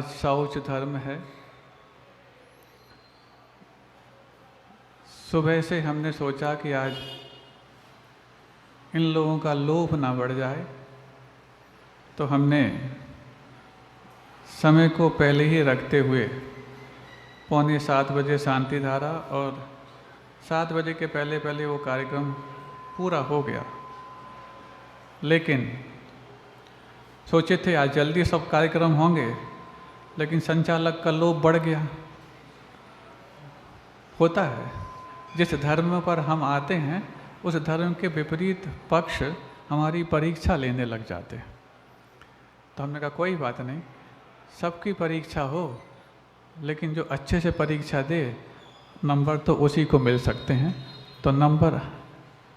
आज शौच धर्म है। सुबह से हमने सोचा कि आज इन लोगों का लोभ ना बढ़ जाए, तो हमने समय को पहले ही रखते हुए 6:45 बजे शांति धारा और 7 बजे के पहले पहले वो कार्यक्रम पूरा हो गया। लेकिन सोचे थे आज जल्दी सब कार्यक्रम होंगे, लेकिन संचालक का लोभ बढ़ गया। होता है, जिस धर्म पर हम आते हैं उस धर्म के विपरीत पक्ष हमारी परीक्षा लेने लग जाते हैं। तो हमने कहा कोई बात नहीं, सबकी परीक्षा हो, लेकिन जो अच्छे से परीक्षा दे नंबर तो उसी को मिल सकते हैं। तो नंबर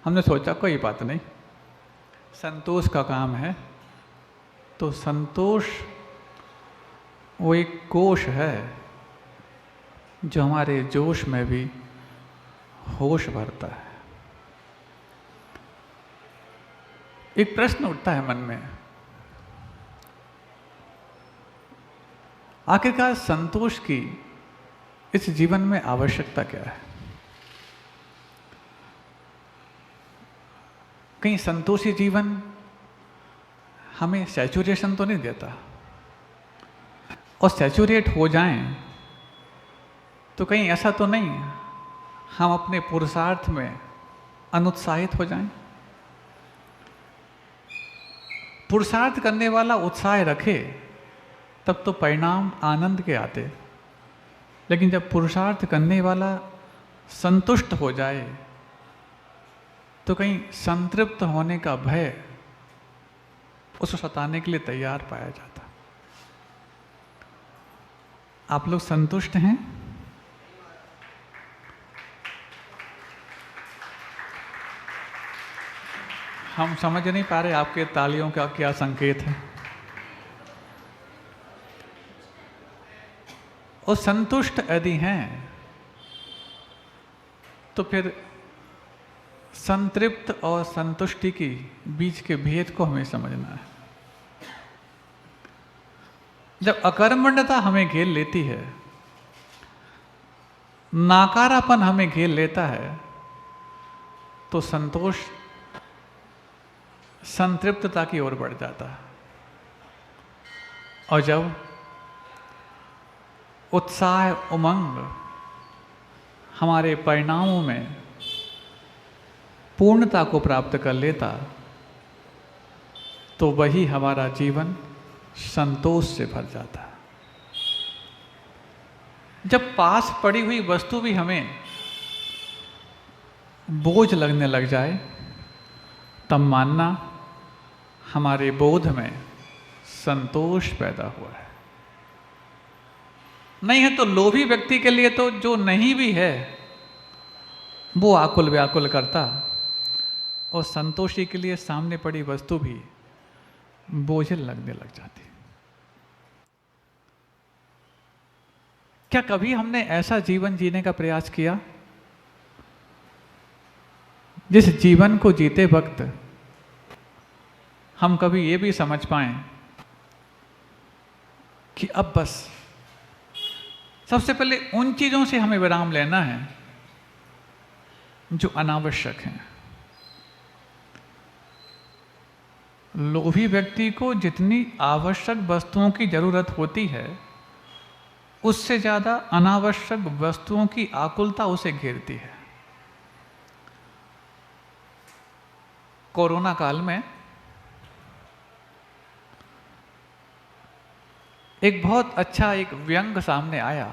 हमने सोचा कोई बात नहीं, संतोष का काम है। तो संतोष वो एक कोश है जो हमारे जोश में भी होश भरता है। एक प्रश्न उठता है मन में, आखिरकार संतोष की इस जीवन में आवश्यकता क्या है? कहीं संतोषी जीवन हमें सैचुरेशन तो नहीं देता, और सैचुरेट हो जाएं तो कहीं ऐसा तो नहीं हम अपने पुरुषार्थ में अनुत्साहित हो जाएं? पुरुषार्थ करने वाला उत्साह रखे तब तो परिणाम आनंद के आते, लेकिन जब पुरुषार्थ करने वाला संतुष्ट हो जाए तो कहीं संतृप्त होने का भय उसको सताने के लिए तैयार पाया जाता। आप लोग संतुष्ट हैं? हम समझ नहीं पा रहे आपके तालियों का क्या संकेत है। और संतुष्ट यदि हैं तो फिर संतृप्त और संतुष्टि के बीच के भेद को हमें समझना है। जब अकर्मण्यता हमें घेर लेती है, नाकारापन हमें घेर लेता है, तो संतोष संतृप्तता की ओर बढ़ जाता है। और जब उत्साह उमंग हमारे परिणामों में पूर्णता को प्राप्त कर लेता, तो वही हमारा जीवन संतोष से भर जाता है। जब पास पड़ी हुई वस्तु भी हमें बोझ लगने लग जाए, तब मानना हमारे बोध में संतोष पैदा हुआ है। नहीं है तो लोभी व्यक्ति के लिए तो जो नहीं भी है वो आकुल व्याकुल करता, और संतोषी के लिए सामने पड़ी वस्तु भी बोझिल लगने लग जाती। क्या कभी हमने ऐसा जीवन जीने का प्रयास किया जिस जीवन को जीते वक्त हम कभी ये भी समझ पाएं कि अब बस सबसे पहले उन चीजों से हमें विराम लेना है जो अनावश्यक हैं। लोभी व्यक्ति को जितनी आवश्यक वस्तुओं की जरूरत होती है, उससे ज्यादा अनावश्यक वस्तुओं की आकुलता उसे घेरती है। कोरोना काल में एक बहुत अच्छा एक व्यंग सामने आया,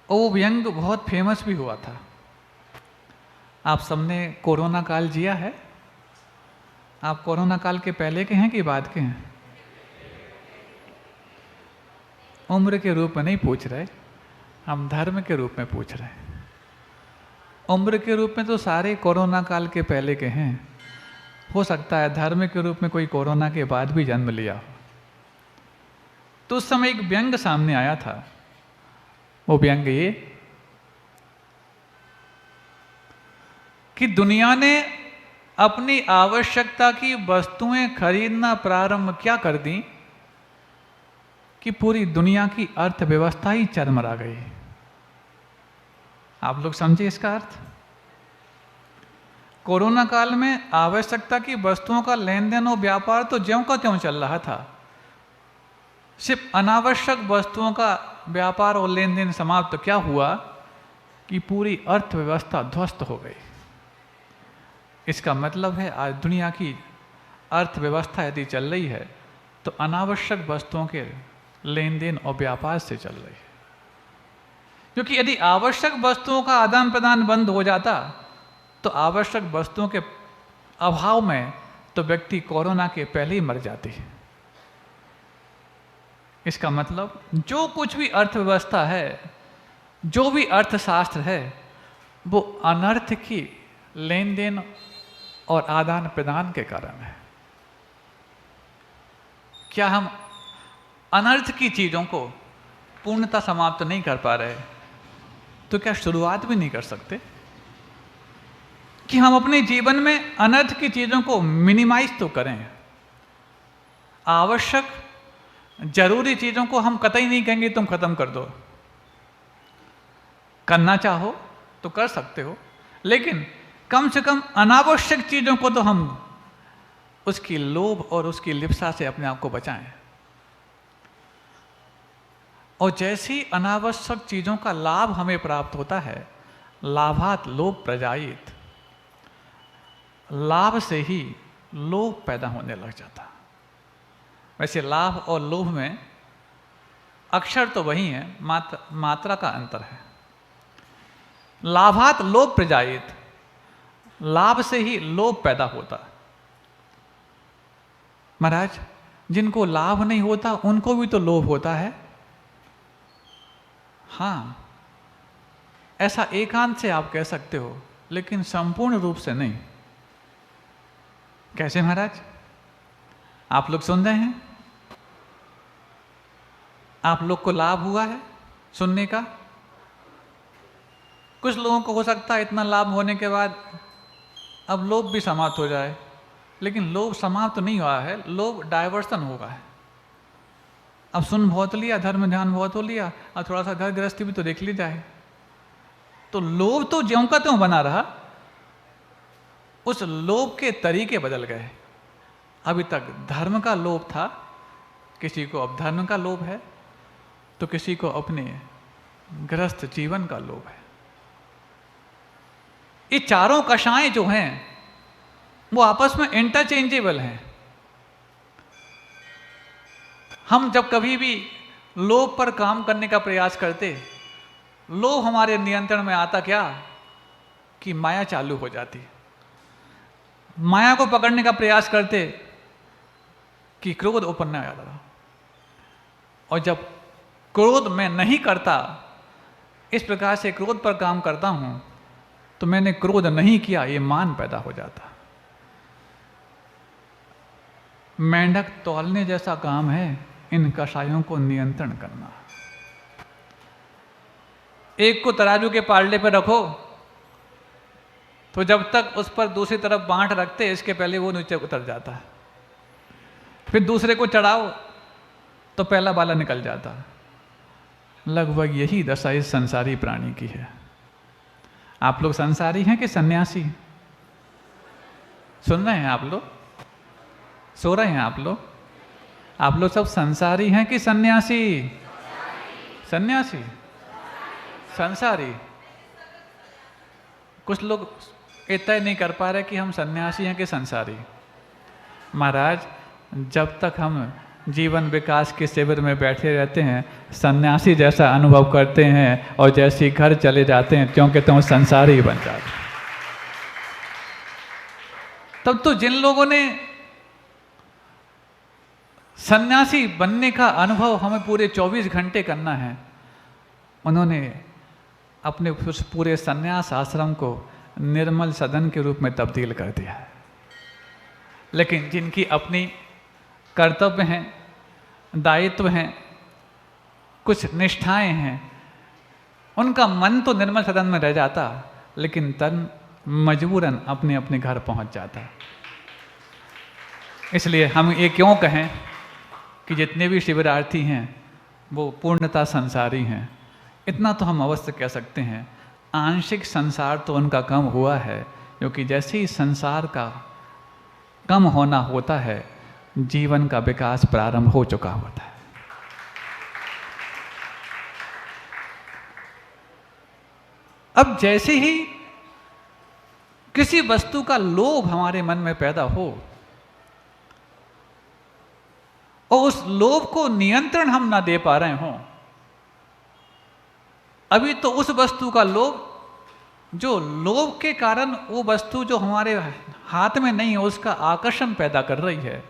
और वो व्यंग बहुत फेमस भी हुआ था। आप सबने कोरोना काल जिया है? आप कोरोना काल के पहले के हैं कि बाद के हैं? उम्र के रूप में नहीं पूछ रहे, हम धर्म के रूप में पूछ रहे हैं। उम्र के रूप में तो सारे कोरोना काल के पहले के हैं। हो सकता है धर्म के रूप में कोई कोरोना के बाद भी जन्म लिया हो। तो उस समय एक व्यंग सामने आया था। वो व्यंग ये कि दुनिया ने अपनी आवश्यकता की वस्तुएं खरीदना प्रारंभ क्या कर दी कि पूरी दुनिया की अर्थव्यवस्था ही चरमरा गई। आप लोग समझे इसका अर्थ? कोरोना काल में आवश्यकता की वस्तुओं का लेन देन और व्यापार तो ज्यों का त्यों चल रहा था, सिर्फ अनावश्यक वस्तुओं का व्यापार और लेन देन समाप्त। तो क्या हुआ कि पूरी अर्थव्यवस्था ध्वस्त हो गई। इसका मतलब है आज दुनिया की अर्थव्यवस्था यदि चल रही है तो अनावश्यक वस्तुओं के लेन देन और व्यापार से चल रही है। क्योंकि यदि आवश्यक वस्तुओं का आदान प्रदान बंद हो जाता तो आवश्यक वस्तुओं के अभाव में तो व्यक्ति कोरोना के पहले ही मर जाती है। इसका मतलब जो कुछ भी अर्थव्यवस्था है, जो भी अर्थशास्त्र है, वो अनर्थ की लेन देन और आदान प्रदान के कारण है। क्या हम अनर्थ की चीजों को पूर्णतः समाप्त नहीं कर पा रहे, तो क्या शुरुआत भी नहीं कर सकते कि हम अपने जीवन में अनर्थ की चीजों को मिनिमाइज तो करें। आवश्यक जरूरी चीजों को हम कतई नहीं कहेंगे तुम खत्म कर दो। करना चाहो तो कर सकते हो, लेकिन कम से कम अनावश्यक चीजों को तो हम उसकी लोभ और उसकी लिप्सा से अपने आप को बचाएं। और जैसी अनावश्यक चीजों का लाभ हमें प्राप्त होता है, लाभात लोभ प्रजायित, लाभ से ही लोभ पैदा होने लग जाता। वैसे लाभ और लोभ में अक्षर तो वही है, मात्रा का अंतर है। लाभात लोभ प्रजायित, लाभ से ही लोभ पैदा होता। महाराज, जिनको लाभ नहीं होता उनको भी तो लोभ होता है। हाँ, ऐसा एकांत से आप कह सकते हो, लेकिन संपूर्ण रूप से नहीं। कैसे महाराज? आप लोग सुन रहे हैं? आप लोग को लाभ हुआ है सुनने का? कुछ लोगों को हो सकता है इतना लाभ होने के बाद अब लोभ भी समाप्त हो जाए, लेकिन लोभ समाप्त नहीं हुआ है, लोभ डायवर्सन होगा है। अब सुन बहुत लिया, धर्म ध्यान बहुत हो लिया, अब थोड़ा सा घर गृहस्थी भी तो देख ली जाए। तो लोभ तो ज्यों का त्यों बना रहा, उस लोभ के तरीके बदल गए। अभी तक धर्म का लोभ था, किसी को अब धर्म का लोभ है, तो किसी को अपने गृहस्थ जीवन का लोभ है। ये चारों कषाएं जो हैं वो आपस में इंटरचेंजेबल हैं। हम जब कभी भी लोभ पर काम करने का प्रयास करते, लोभ हमारे नियंत्रण में आता क्या कि माया चालू हो जाती। माया को पकड़ने का प्रयास करते कि क्रोध उत्पन्न आ जाता। और जब क्रोध मैं नहीं करता, इस प्रकार से क्रोध पर काम करता हूं, तो मैंने क्रोध नहीं किया, ये मान पैदा हो जाता। मेंढक तौलने जैसा काम है इन कषायों को नियंत्रण करना। एक को तराजू के पालने पर रखो तो जब तक उस पर दूसरी तरफ बांट रखते, इसके पहले वो नीचे उतर जाता है। फिर दूसरे को चढ़ाओ तो पहला बाला निकल जाता। लगभग यही दशा इस संसारी प्राणी की है। आप लोग संसारी हैं कि सन्यासी? सुन रहे हैं आप लोग? सो रहे हैं आप लोग? आप लोग सब संसारी हैं कि सन्यासी? सन्यासी, संसारी। कुछ लोग ये तय नहीं कर पा रहे कि हम सन्यासी हैं कि संसारी। महाराज, जब तक हम जीवन विकास के शिविर में बैठे रहते हैं, सन्यासी जैसा अनुभव करते हैं, और जैसे ही घर चले जाते हैं क्योंकि तुम संसारी बन जाते। तब तो जिन लोगों ने सन्यासी बनने का अनुभव हमें पूरे 24 घंटे करना है, उन्होंने अपने उस पूरे सन्यास आश्रम को निर्मल सदन के रूप में तब्दील कर दिया है। लेकिन जिनकी अपनी कर्तव्य हैं, दायित्व हैं, कुछ निष्ठाएं हैं, उनका मन तो निर्मल सदन में रह जाता, लेकिन तन मजबूरन अपने अपने घर पहुंच जाता। इसलिए हम ये क्यों कहें कि जितने भी शिविरार्थी हैं वो पूर्णतः संसारी हैं। इतना तो हम अवश्य कह सकते हैं, आंशिक संसार तो उनका कम हुआ है, क्योंकि जैसे ही संसार का कम होना होता है, जीवन का विकास प्रारंभ हो चुका होता है। अब जैसे ही किसी वस्तु का लोभ हमारे मन में पैदा हो और उस लोभ को नियंत्रण हम ना दे पा रहे हों, अभी तो उस वस्तु का लोभ, जो लोभ के कारण वो वस्तु जो हमारे हाथ में नहीं है उसका आकर्षण पैदा कर रही है,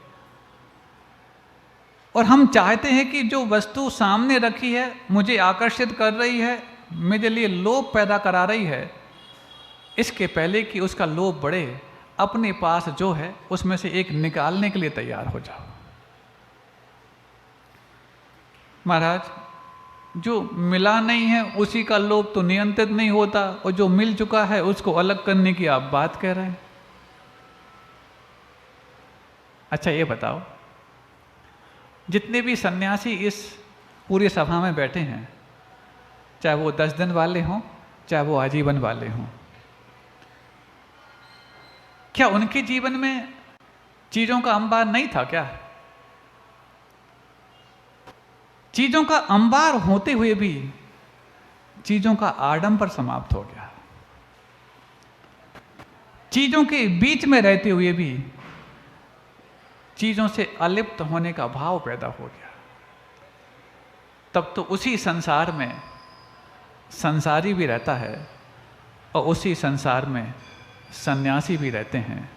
और हम चाहते हैं कि जो वस्तु सामने रखी है मुझे आकर्षित कर रही है, मेरे लिए लोभ पैदा करा रही है, इसके पहले कि उसका लोभ बढ़े, अपने पास जो है उसमें से एक निकालने के लिए तैयार हो जाओ। महाराज, जो मिला नहीं है उसी का लोभ तो नियंत्रित नहीं होता, और जो मिल चुका है उसको अलग करने की आप बात कह रहे हैं। अच्छा ये बताओ, जितने भी सन्यासी इस पूरी सभा में बैठे हैं, चाहे वो 10 दिन वाले हों चाहे वो आजीवन वाले हों, क्या उनके जीवन में चीजों का अंबार नहीं था क्या? चीजों का अंबार होते हुए भी चीजों का आडंबर समाप्त हो गया, चीजों के बीच में रहते हुए भी चीजों से अलिप्त होने का भाव पैदा हो गया। तब तो उसी संसार में संसारी भी रहता है और उसी संसार में सन्यासी भी रहते हैं।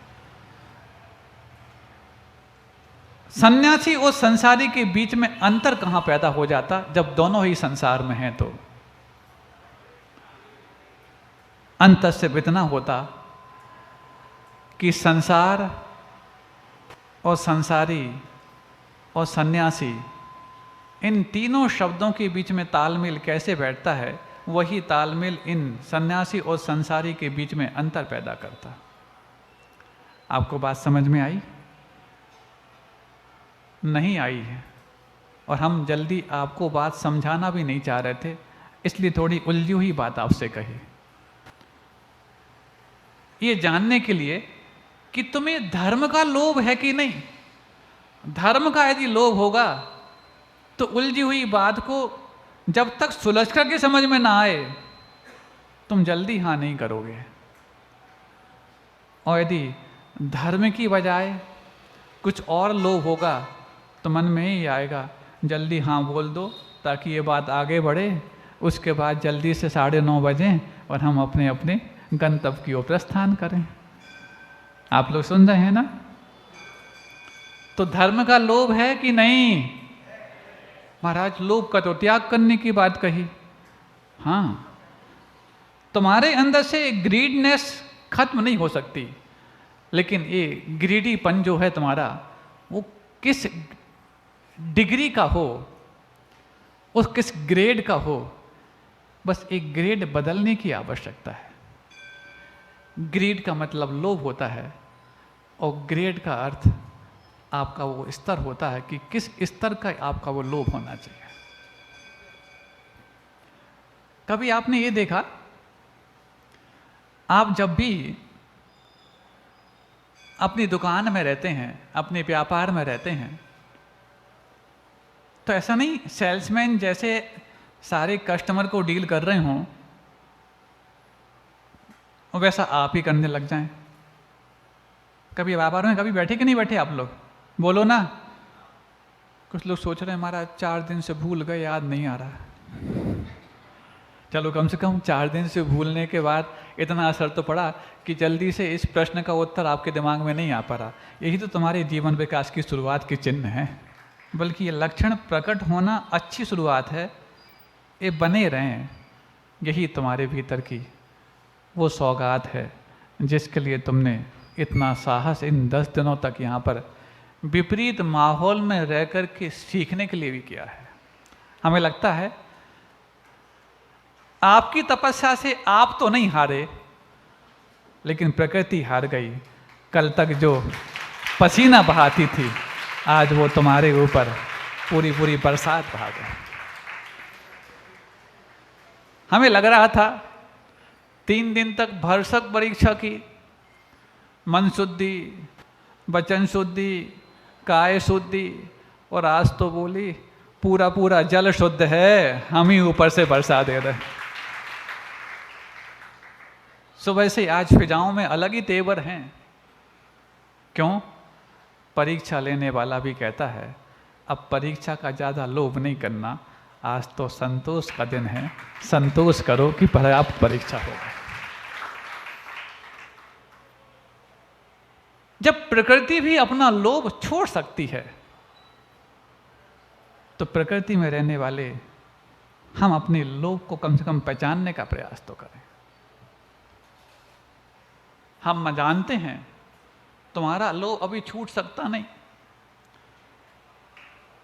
सन्यासी और संसारी के बीच में अंतर कहां पैदा हो जाता, जब दोनों ही संसार में हैं? तो अंतर से इतना होता कि संसार और संसारी और सन्यासी, इन तीनों शब्दों के बीच में तालमेल कैसे बैठता है, वही तालमेल इन सन्यासी और संसारी के बीच में अंतर पैदा करता। आपको बात समझ में आई? नहीं आई है, और हम जल्दी आपको बात समझाना भी नहीं चाह रहे थे, इसलिए थोड़ी उलझी हुई बात आपसे कही, ये जानने के लिए कि तुम्हें धर्म का लोभ है कि नहीं। धर्म का यदि लोभ होगा तो उलझी हुई बात को जब तक सुलझ कर के समझ में ना आए तुम जल्दी हाँ नहीं करोगे, और यदि धर्म की बजाय कुछ और लोभ होगा तो मन में ही आएगा जल्दी हाँ बोल दो ताकि ये बात आगे बढ़े, उसके बाद जल्दी से 9:30 बजे और हम अपने अपने गंतव्य की ओर प्रस्थान करें। आप लोग सुन रहे हैं ना? तो धर्म का लोभ है कि नहीं? महाराज, लोभ का तो त्याग करने की बात कही। हाँ, तुम्हारे अंदर से ग्रीडनेस खत्म नहीं हो सकती, लेकिन ये ग्रीडीपन जो है तुम्हारा, वो किस डिग्री का हो, उस किस ग्रेड का हो, बस एक ग्रेड बदलने की आवश्यकता है। ग्रेड का मतलब लोभ होता है, और ग्रेड का अर्थ आपका वो स्तर होता है कि किस स्तर का आपका वो लोभ होना चाहिए। कभी आपने ये देखा, आप जब भी अपनी दुकान में रहते हैं, अपने व्यापार में रहते हैं, तो ऐसा नहीं सेल्समैन जैसे सारे कस्टमर को डील कर रहे हों वैसा आप ही करने लग जाएं। कभी व्यापार में कभी बैठे कि नहीं बैठे आप लोग? बोलो ना। कुछ लोग सोच रहे हैं हमारा 4 दिन से भूल गए, याद नहीं आ रहा। चलो कम से कम 4 दिन से भूलने के बाद इतना असर तो पड़ा कि जल्दी से इस प्रश्न का उत्तर आपके दिमाग में नहीं आ पा रहा। यही तो तुम्हारे जीवन विकास की शुरुआत के चिन्ह है, बल्कि ये लक्षण प्रकट होना अच्छी शुरुआत है। ये बने रहें, यही तुम्हारे भीतर की वो सौगात है जिसके लिए तुमने इतना साहस इन 10 दिनों तक यहाँ पर विपरीत माहौल में रह कर के सीखने के लिए भी किया है। हमें लगता है आपकी तपस्या से आप तो नहीं हारे, लेकिन प्रकृति हार गई। कल तक जो पसीना बहाती थी, आज वो तुम्हारे ऊपर पूरी पूरी बरसात बहा गई। हमें लग रहा था 3 दिन तक भरसक परीक्षा की, मन शुद्धि, वचन शुद्धि, काय शुद्धि, और आज तो बोली पूरा पूरा जल शुद्ध है, हम ही ऊपर से बरसा दे रहे। सो वैसे आज फिजाओं में अलग ही तेवर हैं। क्यों? परीक्षा लेने वाला भी कहता है अब परीक्षा का ज़्यादा लोभ नहीं करना, आज तो संतोष का दिन है, संतोष करो कि पर्याप्त परीक्षा हो गई। जब प्रकृति भी अपना लोभ छोड़ सकती है तो प्रकृति में रहने वाले हम अपने लोभ को कम से कम पहचानने का प्रयास तो करें। हम जानते हैं तुम्हारा लोभ अभी छूट सकता नहीं,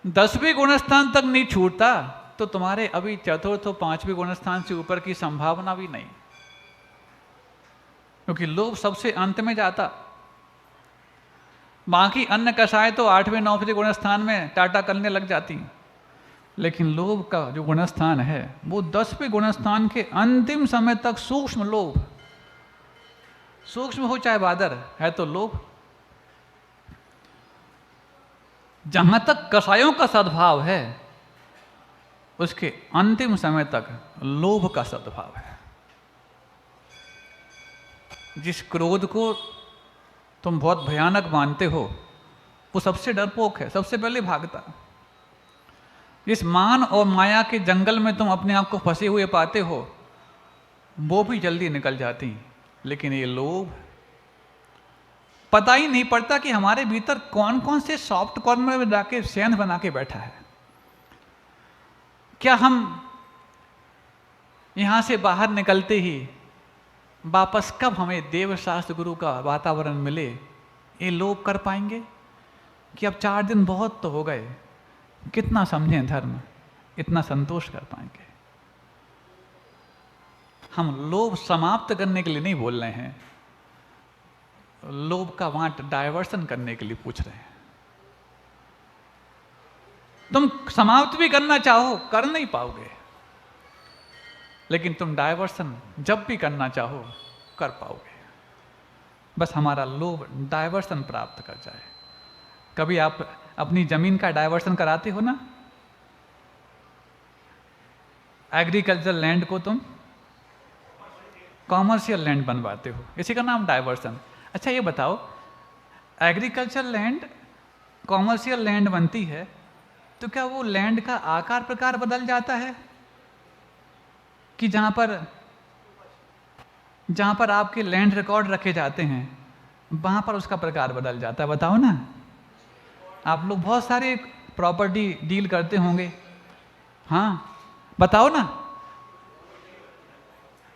10वें गुणस्थान तक नहीं छूटता तो तुम्हारे अभी चतुर्थ और 5वें गुणस्थान से ऊपर की संभावना भी नहीं, क्योंकि लोभ सबसे अंत में जाता। बाकी अन्य कषाय तो 8वें 9वें गुणस्थान में टाटा करने लग जाती, लेकिन लोभ का जो गुणस्थान है वो 10वें गुणस्थान के अंतिम समय तक सूक्ष्म लोभ, सूक्ष्म हो चाहे बादर है तो लोभ। जहां तक कषायों का सद्भाव है उसके अंतिम समय तक लोभ का सद्भाव है। जिस क्रोध को तुम बहुत भयानक मानते हो वो सबसे डरपोक है, सबसे पहले भागता। जिस मान और माया के जंगल में तुम अपने आप को फंसे हुए पाते हो वो भी जल्दी निकल जाती, लेकिन ये लोभ पता ही नहीं पड़ता कि हमारे भीतर कौन कौन से सॉफ्ट कॉर्नर में जाके सैन बना के बैठा है। क्या हम यहां से बाहर निकलते ही वापस कब हमें देवशास्त्र गुरु का वातावरण मिले ये लोभ कर पाएंगे कि अब 4 दिन बहुत तो हो गए, कितना समझें धर्म, इतना संतोष कर पाएंगे? हम लोभ समाप्त करने के लिए नहीं बोल रहे हैं, लोभ का वांट डायवर्सन करने के लिए पूछ रहे हैं। तुम समाप्त भी करना चाहो कर नहीं पाओगे, लेकिन तुम डायवर्सन जब भी करना चाहो कर पाओगे। बस हमारा लोभ डायवर्सन प्राप्त कर जाए। कभी आप अपनी जमीन का डायवर्सन कराते हो ना, एग्रीकल्चर लैंड को तुम कॉमर्शियल लैंड बनवाते हो, इसी का नाम डायवर्सन। अच्छा ये बताओ, एग्रीकल्चर लैंड कॉमर्शियल लैंड बनती है तो क्या वो लैंड का आकार प्रकार बदल जाता है कि जहां पर आपके लैंड रिकॉर्ड रखे जाते हैं वहां पर उसका प्रकार बदल जाता है? बताओ ना। आप लोग बहुत सारे प्रॉपर्टी डील करते होंगे, हाँ बताओ ना।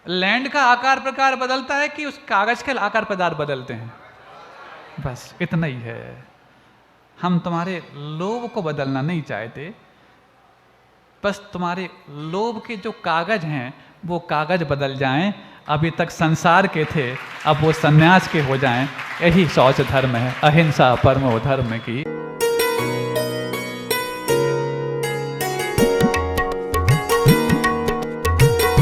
लैंड का आकार प्रकार बदलता है कि उस कागज के आकार प्रकार बदलते हैं? बस इतना ही है। हम तुम्हारे लोभ को बदलना नहीं चाहते, बस तुम्हारे लोभ के जो कागज हैं वो कागज बदल जाएं। अभी तक संसार के थे, अब वो सन्यास के हो जाएं। यही शौच धर्म है, अहिंसा परमो धर्म की।